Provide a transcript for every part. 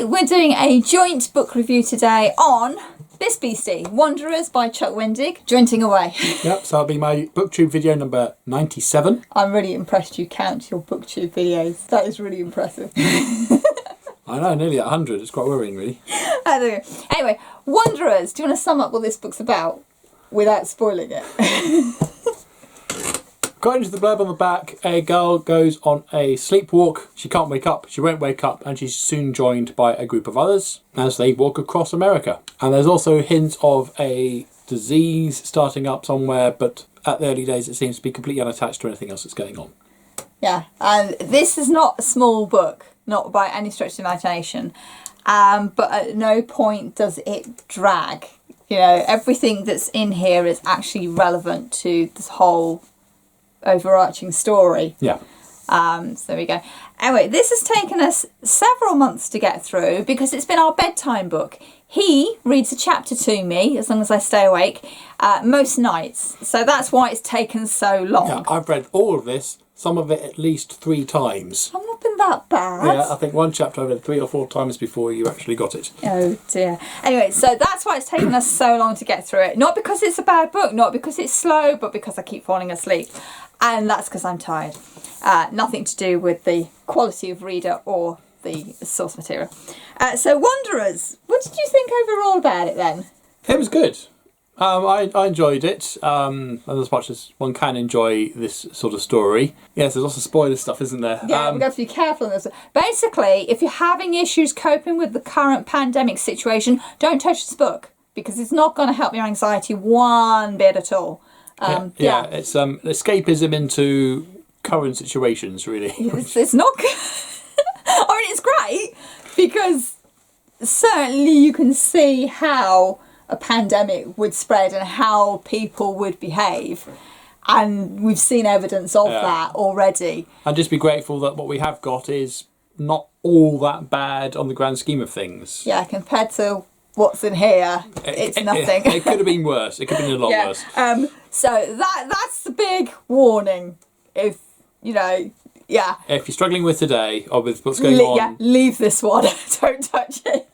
we're doing a joint book review today on this beastie, Wanderers by Chuck Wendig, jointing away. Yep, so that'll be my Booktube video number 97. I'm really impressed you count your Booktube videos. That is really impressive. I know, nearly at 100. It's quite worrying, really. I don't know. Anyway, Wanderers, do you want to sum up what this book's about without spoiling it? According to the blurb on the back, a girl goes on a sleepwalk. She can't wake up, she won't wake up, and she's soon joined by a group of others as they walk across America. And there's also hints of a disease starting up somewhere, but at the early days it seems to be completely unattached to anything else that's going on. Yeah, and this is not a small book, not by any stretch of the imagination, but at no point does it drag. You know, everything that's in here is actually relevant to this whole overarching story. Yeah. So there we go. Anyway, this has taken us several months to get through because it's been our bedtime book. He reads a chapter to me as long as I stay awake most nights. So that's why it's taken so long. Yeah, I've read all of this, some of it at least 3 times. I've not been that bad. Yeah, I think one chapter I read 3 or 4 times before you actually got it. Oh dear. Anyway, so that's why it's taken us so long to get through it. Not because it's a bad book, not because it's slow, but because I keep falling asleep. And that's because I'm tired. Nothing to do with the quality of reader or the source material. So Wanderers, what did you think overall about it then? It was good. I enjoyed it, as much as one can enjoy this sort of story. Yes, there's lots of spoiler stuff, isn't there? Yeah, we have to be careful on this. Basically, if you're having issues coping with the current pandemic situation, don't touch this book because it's not going to help your anxiety one bit at all. Yeah, it's escapism into current situations, really. It's not good. I mean, it's great because certainly you can see how a pandemic would spread and how people would behave. And we've seen evidence of that already. And just be grateful that what we have got is not all that bad on the grand scheme of things. Yeah, compared to what's in here, it's nothing. It could have been worse. It could have been a lot worse. So that's the big warning. If, you know, if you're struggling with today or with what's going on... Yeah, leave this one. Don't touch it.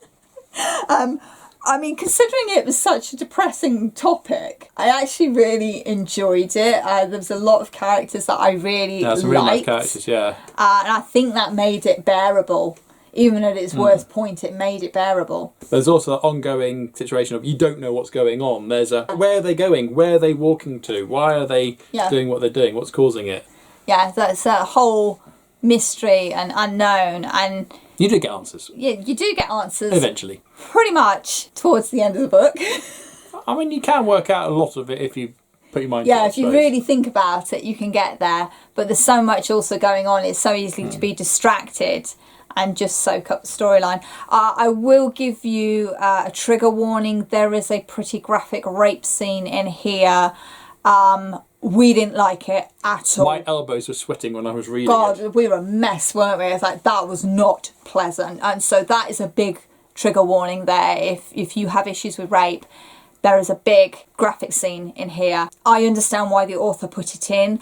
I mean, considering it was such a depressing topic, I actually really enjoyed it. There was a lot of characters that I really liked. Some really nice characters, yeah. And I think that made it bearable. Even at its worst point, it made it bearable. There's also that ongoing situation of you don't know what's going on. There's where are they going? Where are they walking to? Why are they doing what they're doing? What's causing it? Yeah, that's a whole mystery and unknown. And you do get answers. Yeah, you do get answers. Eventually. Pretty much towards the end of the book. I mean, you can work out a lot of it if you put your mind to it. Yeah, if you really think about it, you can get there. But there's so much also going on. It's so easy to be distracted and just soak up the storyline. I will give you a trigger warning. There is a pretty graphic rape scene in here. We didn't like it at all. My elbows were sweating when I was reading God, we were a mess, weren't we? It's like, that was not pleasant. And so that is a big trigger warning there. If you have issues with rape, there is a big graphic scene in here. I understand why the author put it in,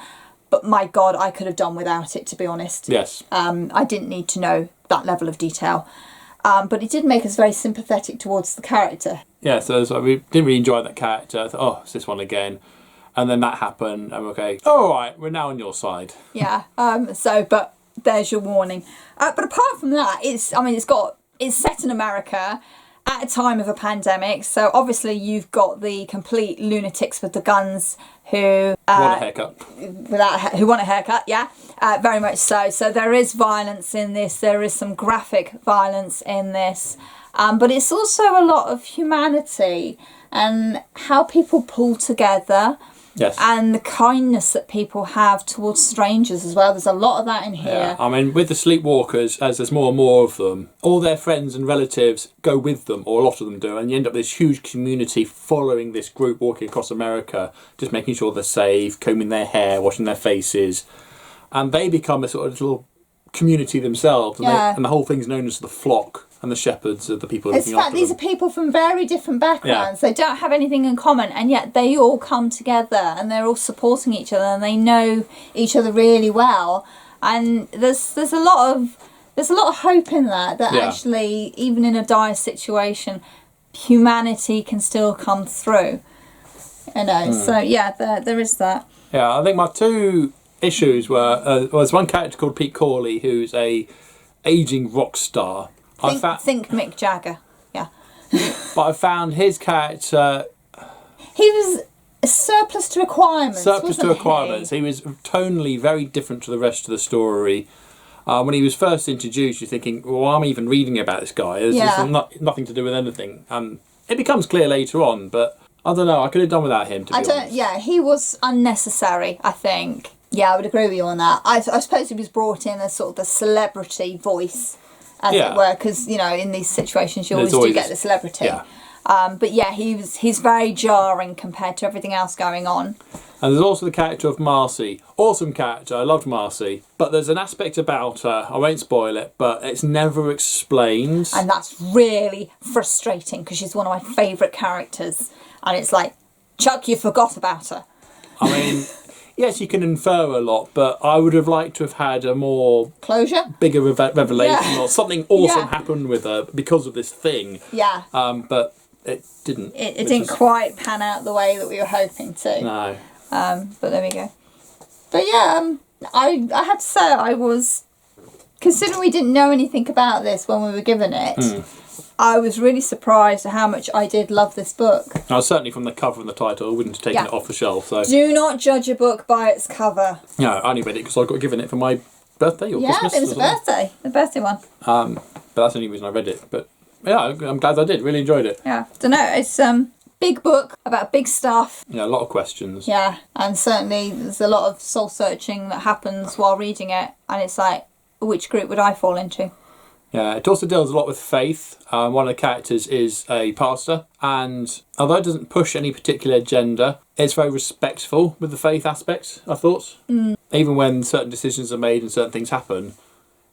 but my God, I could have done without it, to be honest. Yes. I didn't need to know that level of detail. But it did make us very sympathetic towards the character. Yeah, so we didn't really enjoy that character. I thought, oh, it's this one again. And then that happened, and we're okay. All right, we're now on your side. Yeah. But there's your warning. But apart from that, it's set in America at a time of a pandemic. So obviously you've got the complete lunatics with the guns who want a haircut. Who want a haircut? Yeah, very much so. So there is violence in this. There is some graphic violence in this, but it's also a lot of humanity and how people pull together. Yes. And the kindness that people have towards strangers as well. There's a lot of that in here. Yeah. I mean, with the sleepwalkers, as there's more and more of them, all their friends and relatives go with them, or a lot of them do, and you end up with this huge community following this group walking across America, just making sure they're safe, combing their hair, washing their faces. And they become a sort of little community themselves, and, and the whole thing's known as the flock. And the shepherds are the people looking after them. These are people from very different backgrounds. Yeah. They don't have anything in common, and yet they all come together and they're all supporting each other and they know each other really well. And there's a lot of there's a lot of hope in that actually, even in a dire situation, humanity can still come through. You know, so yeah, there is that. Yeah, I think my two issues were was one character called Pete Corley, who's a aging rock star. Think Mick Jagger, yeah. But I found his character. He was a surplus to requirements. He was tonally very different to the rest of the story. When he was first introduced, you're thinking, well, I'm even reading about this guy. This nothing to do with anything. It becomes clear later on, but I don't know. I could have done without him, to be honest. Yeah, he was unnecessary, I think. Yeah, I would agree with you on that. I suppose he was brought in as sort of the celebrity voice, as it were, because, you know, in these situations you always do get the celebrity. Yeah. But yeah, he's very jarring compared to everything else going on. And there's also the character of Marcy. Awesome character. I loved Marcy. But there's an aspect about her, I won't spoil it, but it's never explained. And that's really frustrating because she's one of my favourite characters. And it's like, Chuck, you forgot about her. I mean, yes, you can infer a lot, but I would have liked to have had a more... Closure? Bigger revelation or something awesome happened with her because of this thing. Yeah. But it didn't. It didn't quite pan out the way that we were hoping to. No. But there we go. But yeah, I have to say I was, considering we didn't know anything about this when we were given it, I was really surprised at how much I did love this book. I was certainly from the cover and the title, I wouldn't have taken it off the shelf. So do not judge a book by its cover. No, I only read it because I got given it for my birthday or Christmas. Yeah, it was a birthday one. But that's the only reason I read it. But yeah, I'm glad I did. Really enjoyed it. Yeah, don't know. It's big book about big stuff. Yeah, a lot of questions. Yeah, and certainly there's a lot of soul searching that happens while reading it, and it's like, which group would I fall into? Yeah, it also deals a lot with faith. One of the characters is a pastor, and although it doesn't push any particular agenda, it's very respectful with the faith aspect, I thought. Even when certain decisions are made and certain things happen,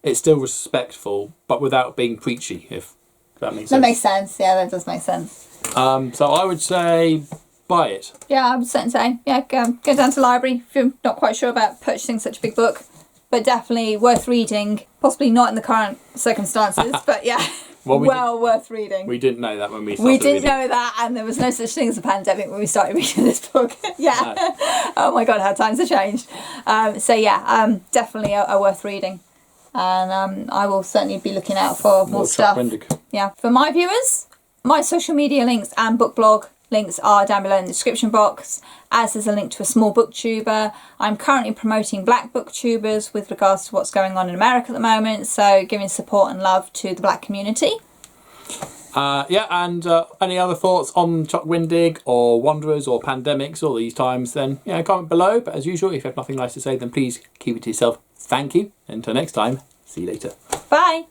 it's still respectful, but without being preachy, if that makes sense. That makes sense, yeah, that does make sense. So I would say buy it. Yeah, I would certainly say, yeah, go down to the library if you're not quite sure about purchasing such a big book. But definitely worth reading. Possibly not in the current circumstances, but yeah, well worth reading. We didn't know that when we started We didn't reading. know that, and there was no such thing as a pandemic when we started reading this book. Yeah. No. Oh my God, how times have changed. So yeah, definitely a worth reading. And I will certainly be looking out for more stuff. Chuck Wendig. Yeah. For my viewers, my social media links and book blog links are down below in the description box, as there's a link to a small booktuber. I'm currently promoting black booktubers with regards to what's going on in America at the moment, so giving support and love to the black community. And any other thoughts on Chuck Wendig or Wanderers or pandemics or these times, then comment below. But as usual, if you have nothing nice to say, then please keep it to yourself. Thank you. Until next time, see you later. Bye.